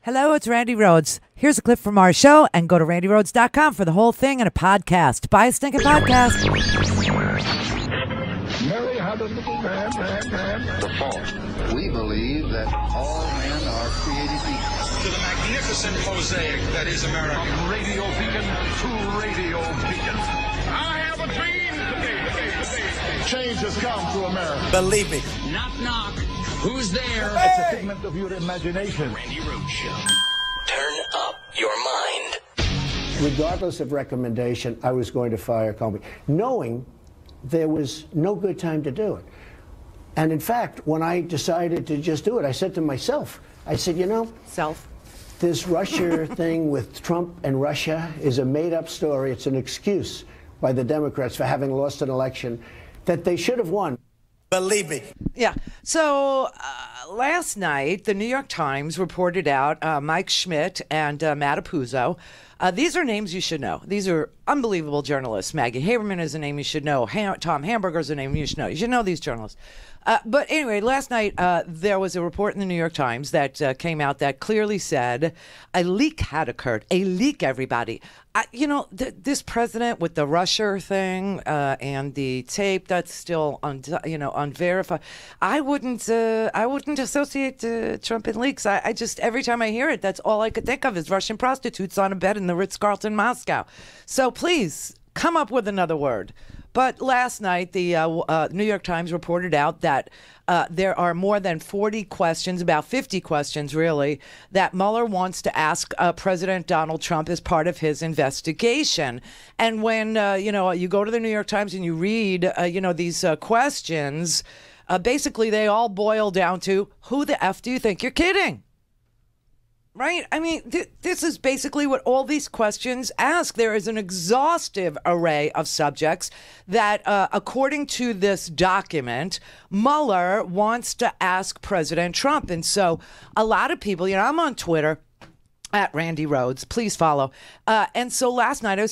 Hello, it's Randi Rhodes. Here's a clip from our show, and go to randirhodes.com for the whole thing and a podcast. Buy a stinking podcast. Mary had a little man. The fault. We believe that all men are created equal. To the magnificent mosaic that is America. From radio beacon to radio beacon. I have a dream today. Change has come to America. Believe me. Knock, knock. Who's there? It's a figment of your imagination. Randi Rhodes Show. Turn up your mind. Regardless of recommendation, I was going to fire Comey, knowing there was no good time to do it. And in fact, when I decided to just do it, I said to myself, I said, you know, this Russia thing with Trump and Russia is a made-up story. It's an excuse by the Democrats for having lost an election that they should have won. Believe me. Yeah. So last night, the New York Times reported out Mike Schmidt and Matt Apuzzo. These are names you should know. These are unbelievable journalists. Maggie Haberman is a name you should know. Tom Hamburger is a name you should know. You should know these journalists. But anyway, last night there was a report in the New York Times that came out that clearly said a leak had occurred. A leak, everybody. You know, this president with the Russia thing and the tape that's still unverified. I wouldn't associate Trump and leaks. I just, every time I hear it, that's all I could think of is Russian prostitutes on a bed in the Ritz-Carlton, Moscow. So please come up with another word. But last night, the New York Times reported out that there are more than 40 questions, about 50 questions really, that Mueller wants to ask President Donald Trump as part of his investigation. And when, you go to the New York Times and you read, these questions, basically they all boil down to, who the F do you think you're kidding? Right? I mean, this is basically what all these questions ask. There is an exhaustive array of subjects that, according to this document, Mueller wants to ask President Trump. And so a lot of people, I'm on Twitter at Randi Rhodes. Please follow. And so last night, I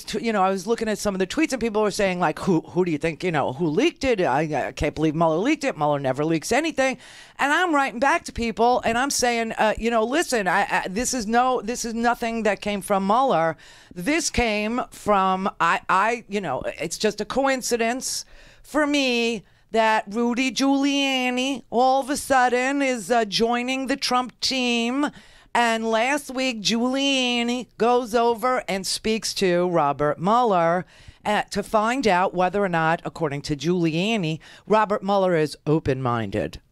was looking at some of the tweets and people were saying, like, who do you think, who leaked it? I can't believe Mueller leaked it. Mueller never leaks anything. And I'm writing back to people and I'm saying, listen, this is nothing that came from Mueller. This came from, it's just a coincidence for me that Rudy Giuliani all of a sudden is joining the Trump team. And last week, Giuliani goes over and speaks to Robert Mueller to find out whether or not, according to Giuliani, Robert Mueller is open-minded,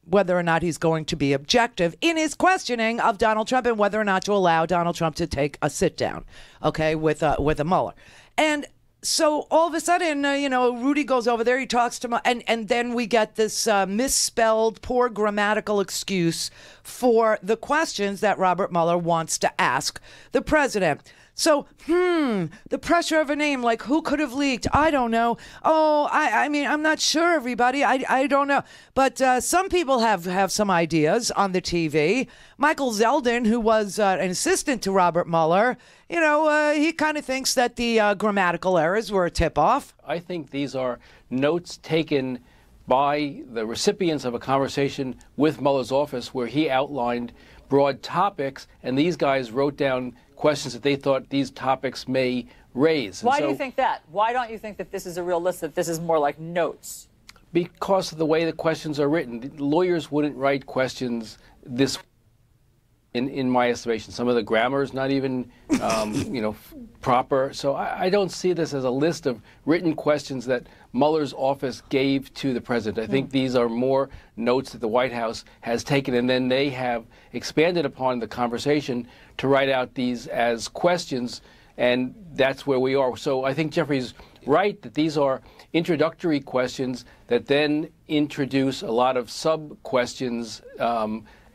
whether or not he's going to be objective in his questioning of Donald Trump and whether or not to allow Donald Trump to take a sit-down, with a Mueller. And so all of a sudden, Rudy goes over there, he talks to and then we get this misspelled, poor grammatical excuse for the questions that Robert Mueller wants to ask the president. So, the pressure of a name, like who could have leaked? I don't know. Oh, I mean, I'm not sure, everybody. I don't know. But some people have some ideas on the TV. Michael Zeldin, who was an assistant to Robert Mueller, he kind of thinks that the grammatical errors were a tip-off. I think these are notes taken by the recipients of a conversation with Mueller's office where he outlined broad topics, and these guys wrote down questions that they thought these topics may raise. Why do you think that? Why don't you think that this is a real list, that this is more like notes? Because of the way the questions are written. Lawyers wouldn't write questions this way. In my estimation, some of the grammar is not even, proper. So I don't see this as a list of written questions that Mueller's office gave to the president. I think these are more notes that the White House has taken, and then they have expanded upon the conversation to write out these as questions, and that's where we are. So I think Jeffrey's right that these are introductory questions that then introduce a lot of sub-questions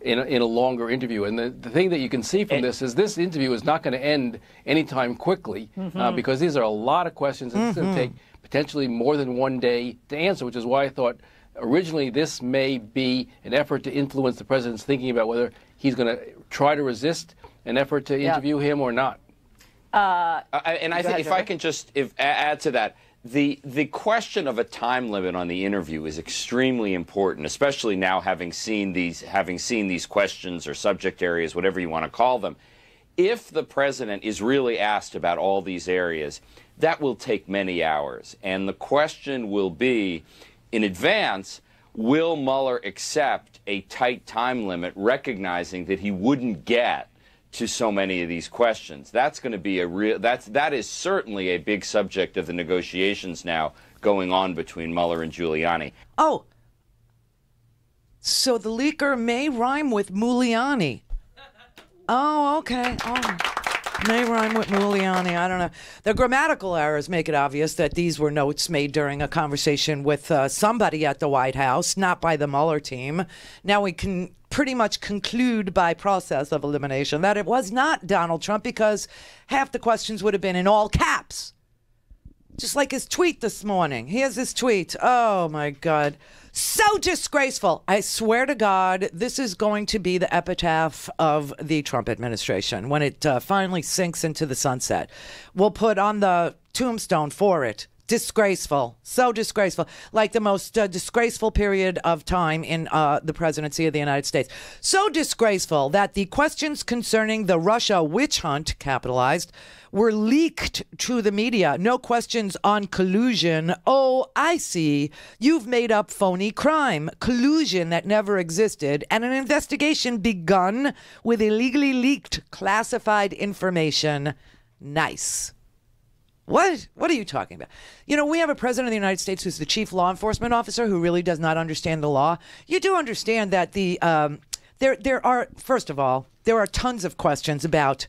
in a longer interview. And the thing that you can see from this is this interview is not going to end anytime quickly because these are a lot of questions and it's going to take potentially more than one day to answer, which is why I thought originally this may be an effort to influence the president's thinking about whether he's going to try to resist an effort to interview him or not. And I think if I can just add to that, The question of a time limit on the interview is extremely important, especially now having seen these questions or subject areas, whatever you want to call them. If the president is really asked about all these areas, that will take many hours. And the question will be, in advance, will Mueller accept a tight time limit, recognizing that he wouldn't get to so many of these questions? That's going to be that is certainly a big subject of the negotiations now going on between Mueller and Giuliani. Oh, so the leaker may rhyme with Giuliani. Oh, okay. Oh, may rhyme with Giuliani. I don't know. The grammatical errors make it obvious that these were notes made during a conversation with somebody at the White House, not by the Mueller team. Now we can pretty much conclude by process of elimination that it was not Donald Trump, because half the questions would have been in all caps. Just like his tweet this morning. Here's his tweet. Oh, my God. So disgraceful. I swear to God, this is going to be the epitaph of the Trump administration when it finally sinks into the sunset. We'll put on the tombstone for it. Disgraceful. So disgraceful. Like the most disgraceful period of time in the presidency of the United States. So disgraceful that the questions concerning the Russia witch hunt, capitalized, were leaked to the media. No questions on collusion. Oh, I see. You've made up phony crime. Collusion that never existed. And an investigation begun with illegally leaked classified information. Nice. What are you talking about? You know, we have a president of the United States who's the chief law enforcement officer who really does not understand the law. You do understand that there are, first of all, there are tons of questions about,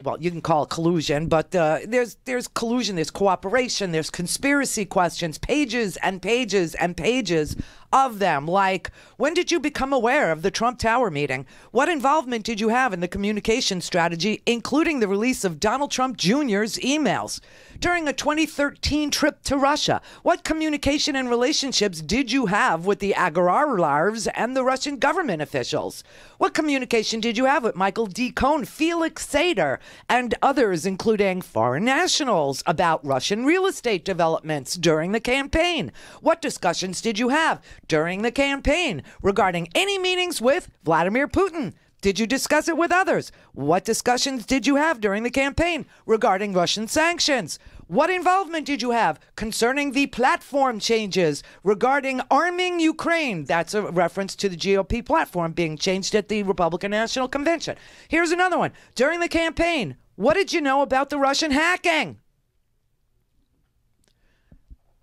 well, you can call it collusion, but there's collusion, there's cooperation, there's conspiracy questions, pages and pages and pages of them. Like, when did you become aware of the Trump Tower meeting? What involvement did you have in the communication strategy, including the release of Donald Trump Jr.'s emails? During a 2013 trip to Russia, what communication and relationships did you have with the Agararlavs and the Russian government officials? What communication did you have with Michael D. Cohn, Felix Sater, and others, including foreign nationals, about Russian real estate developments during the campaign? What discussions did you have during the campaign regarding any meetings with Vladimir Putin? Did you discuss it with others? What discussions did you have during the campaign regarding Russian sanctions? What involvement did you have concerning the platform changes regarding arming Ukraine? That's a reference to the GOP platform being changed at the Republican National Convention. Here's another one. During the campaign, what did you know about the Russian hacking?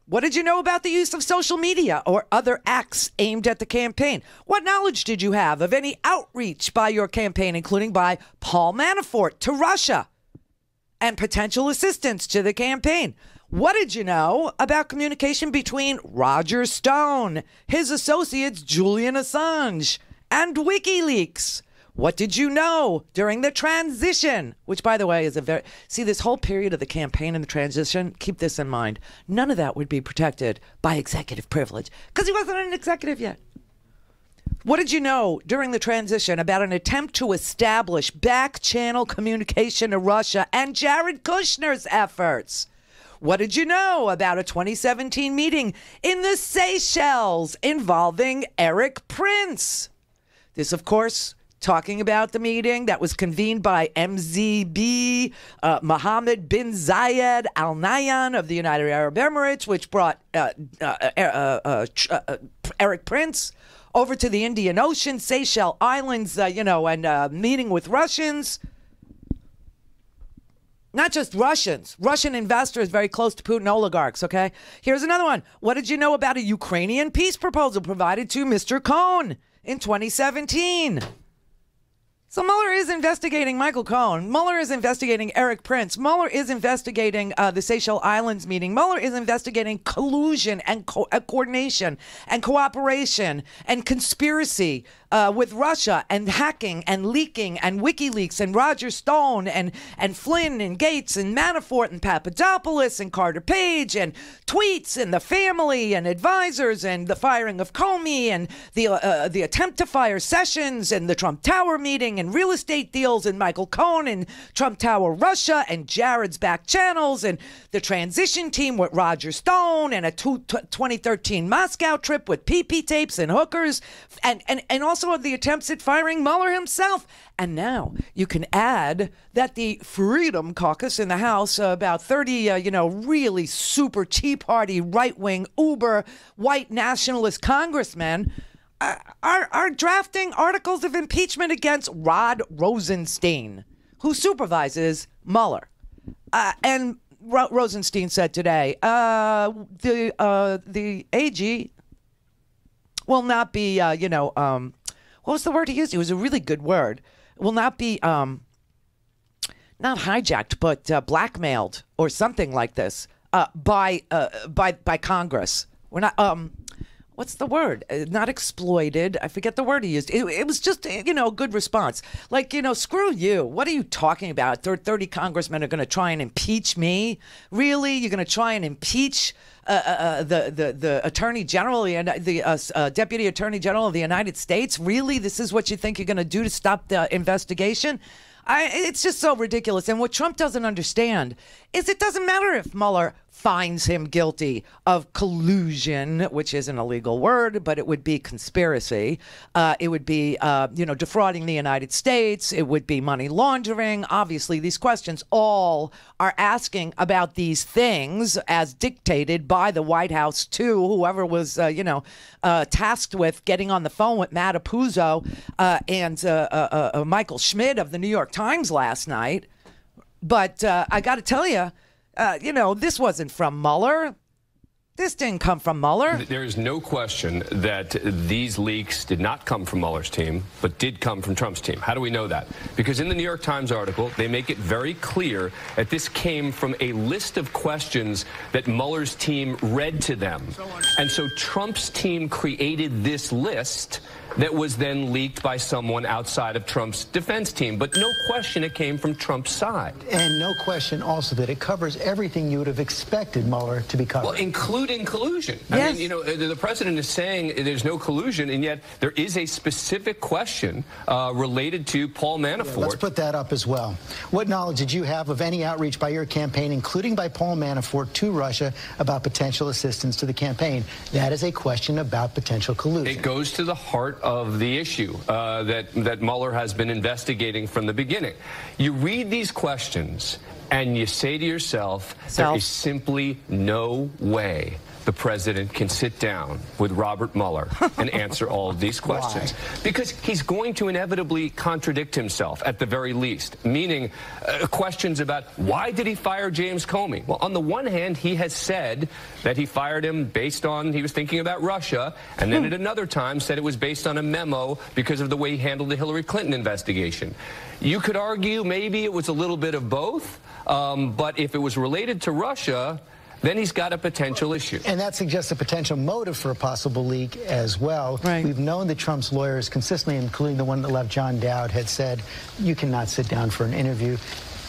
What did you know about the use of social media or other acts aimed at the campaign? What knowledge did you have of any outreach by your campaign, including by Paul Manafort to Russia, and potential assistance to the campaign? What did you know about communication between Roger Stone, his associates Julian Assange, and WikiLeaks? What did you know during the transition? Which, by the way, is see, this whole period of the campaign and the transition, keep this in mind. None of that would be protected by executive privilege because he wasn't an executive yet. What did you know during the transition about an attempt to establish back-channel communication to Russia and Jared Kushner's efforts? What did you know about a 2017 meeting in the Seychelles involving Eric Prince? This, of course, talking about the meeting that was convened by MZB, Mohammed bin Zayed Al Nahyan of the United Arab Emirates, which brought Eric Prince over to the Indian Ocean, Seychelles Islands, and meeting with Russians. Not just Russians, Russian investors very close to Putin oligarchs, okay? Here's another one. What did you know about a Ukrainian peace proposal provided to Mr. Cohn in 2017? So Mueller is investigating Michael Cohen. Mueller is investigating Eric Prince. Mueller is investigating the Seychelles Islands meeting. Mueller is investigating collusion and coordination and cooperation and conspiracy with Russia and hacking and leaking and WikiLeaks and Roger Stone and Flynn and Gates and Manafort and Papadopoulos and Carter Page and tweets and the family and advisors and the firing of Comey and the attempt to fire Sessions and the Trump Tower meeting and real estate deals and Michael Cohen and Trump Tower Russia and Jared's back channels and the transition team with Roger Stone and a 2013 Moscow trip with PP tapes and hookers and also the attempts at firing Mueller himself. And now you can add that the Freedom Caucus in the House, about 30, really super Tea Party, right-wing, uber, white nationalist congressmen are drafting articles of impeachment against Rod Rosenstein, who supervises Mueller. And Rosenstein said today, the AG will not be, what was the word he used? It was a really good word. Will not be, not hijacked, but blackmailed or something like this by Congress. We're not, what's the word? Not exploited. I forget the word he used. It was just, a good response. Like, screw you. What are you talking about? 30 congressmen are going to try and impeach me? Really? You're going to try and impeach the Attorney General, the Deputy Attorney General of the United States? Really? This is what you think you're going to do to stop the investigation? It's just so ridiculous. And what Trump doesn't understand is it doesn't matter if Mueller finds him guilty of collusion, which is an illegal word, but it would be conspiracy. It would be, defrauding the United States. It would be money laundering. Obviously, these questions all are asking about these things as dictated by the White House to whoever was, tasked with getting on the phone with Matt Apuzzo and Michael Schmidt of the New York Times last night. But I got to tell you, this wasn't from Mueller. This didn't come from Mueller. There is no question that these leaks did not come from Mueller's team, but did come from Trump's team. How do we know that? Because in the New York Times article, they make it very clear that this came from a list of questions that Mueller's team read to them. And so Trump's team created this list that was then leaked by someone outside of Trump's defense team. But no question it came from Trump's side. And no question also that it covers everything you would have expected Mueller to be covering. Well, including collusion. Yes. I mean, the president is saying there's no collusion, and yet there is a specific question related to Paul Manafort. Yeah, let's put that up as well. What knowledge did you have of any outreach by your campaign, including by Paul Manafort, to Russia about potential assistance to the campaign? That is a question about potential collusion. It goes to the heart of the issue that Mueller has been investigating from the beginning. You read these questions and you say to yourself, there is simply no way the president can sit down with Robert Mueller and answer all of these questions. Why? Because he's going to inevitably contradict himself at the very least, meaning questions about why did he fire James Comey? Well, on the one hand, he has said that he fired him based on he was thinking about Russia, and then at another time said it was based on a memo because of the way he handled the Hillary Clinton investigation. You could argue maybe it was a little bit of both, but if it was related to Russia, then he's got a potential issue. And that suggests a potential motive for a possible leak as well. Right. We've known that Trump's lawyers consistently, including the one that left John Dowd, had said, you cannot sit down for an interview.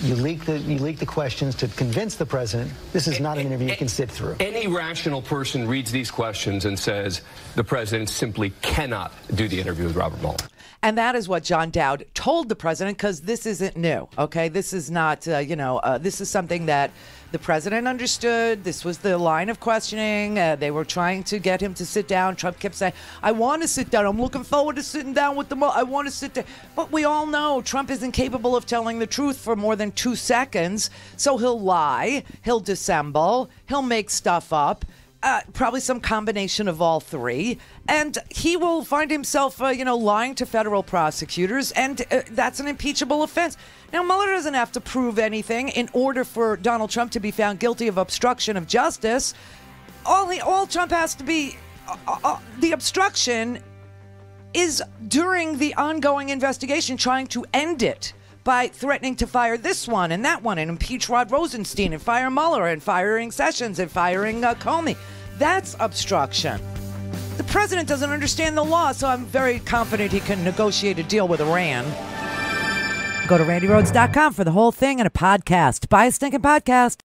You leak the questions to convince the president this is not an interview you can sit through. Any rational person reads these questions and says the president simply cannot do the interview with Robert Mueller. And that is what John Dowd told the president, because this isn't new, okay? This is not, this is something that the president understood. This was the line of questioning. They were trying to get him to sit down. Trump kept saying, I want to sit down. I'm looking forward to sitting down with them. I want to sit down. But we all know Trump isn't capable of telling the truth for more than 2 seconds. So he'll lie. He'll dissemble. He'll make stuff up. Probably some combination of all three. And he will find himself, lying to federal prosecutors. And that's an impeachable offense. Now, Mueller doesn't have to prove anything in order for Donald Trump to be found guilty of obstruction of justice. All Trump has to be, the obstruction is during the ongoing investigation trying to end it by threatening to fire this one and that one and impeach Rod Rosenstein and fire Mueller and firing Sessions and firing Comey. That's obstruction. The president doesn't understand the law, so I'm very confident he can negotiate a deal with Iran. Go to RandiRhodes.com for the whole thing and a podcast. Buy a stinking podcast.